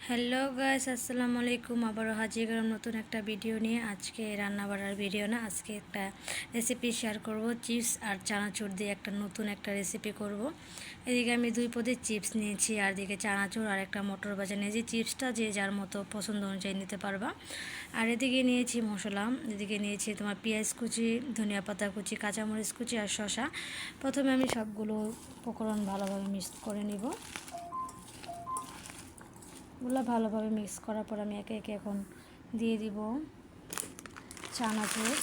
Hello guys, আসসালামু আলাইকুম। আবারও হাজির গেলাম নতুন একটা ভিডিও নিয়ে। আজকে রান্না বাড়ার ভিডিও না, আজকে একটা রেসিপি শেয়ার করব। চিপস আর চানাচুর দিয়ে একটা নতুন একটা রেসিপি করব। এদিকে আমি 2 পদে চিপস নিয়েছি, আর দিকে চানাচুর আর একটা মটর ভাজা নিয়েছি। চিপসটা যে যার মতো পছন্দ অনুযায়ী নিতে পারবা। আর এদিকে নিয়েছি মশলা, এদিকে নিয়েছি তোমার পেঁয়াজ কুচি, ধনিয়া পাতা কুচি, কাঁচামরিচ কুচি আর শসা। প্রথমে আমি সবগুলো উপকরণ ভালোভাবে মিক্স করে নিব। এগুলো ভালোভাবে মিক্স করার পর আমি একে একে এখন দিয়ে দিব চানাচুর।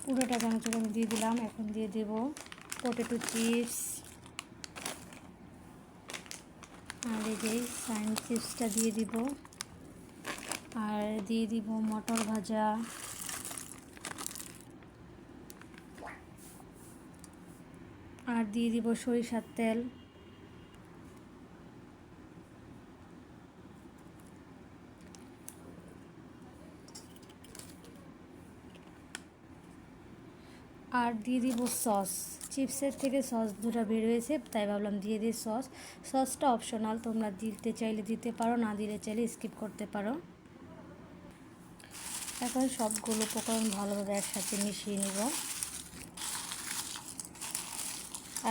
পুরোটা চানাচুর আমি দিয়ে দিলাম। এখন দিয়ে দেব পটেটো চিপস, আর এই যে সাইন চিপসটা দিয়ে দিব, আর দিয়ে দিব মটর ভাজা, আর দিয়ে দিব সরিষার তেল, আর দিয়ে দিব সস। চিপসের থেকে সস দুটো বের হয়েছে, তাই ভাবলাম দিয়ে দিই সস। সসটা অপশনাল, তোমরা দিতে চাইলে দিতে পারো, না দিলে চাইলে স্কিপ করতে পারো। এখন সবগুলো উপকরণ ভালোভাবে একসাথে মিশিয়ে নিব।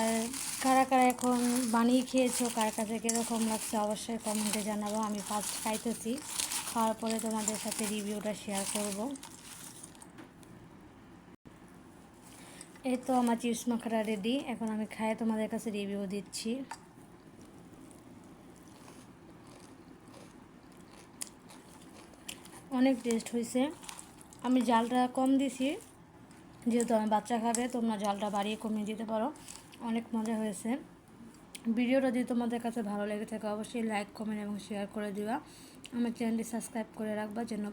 আর কারা কারা এখন বানিয়ে খেয়েছো, কার কাছে কীরকম লাগছে অবশ্যই কমেন্টে জানাবো। আমি ফার্স্ট খাইতেছি, খাওয়ার পরে তোমাদের সাথে রিভিউটা শেয়ার করব। এই তো আমার চিপস মাখাটা রেডি। এখন আমি খাই তোমাদের কাছে রিভিউ দিচ্ছি। অনেক টেস্ট হয়েছে। আমি জালটা কম দিছি, যেহেতু আমার বাচ্চা খাবে, তোমরা জালটা বাড়িয়ে কমিয়ে দিতে পারো। অনেক মজা হয়েছে। ভিডিওটা যদি তোমাদের কাছে ভালো লেগে থাকে অবশ্যই লাইক, কমেন্ট এবং শেয়ার করে দিবা। আমার চ্যানেলটি সাবস্ক্রাইব করে রাখবা, যেন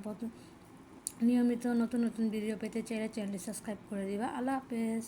নিয়মিত নতুন নতুন ভিডিও পেতে চাইলে চ্যানেলটি সাবস্ক্রাইব করে দিবা। আল্লাহ হাফেজ।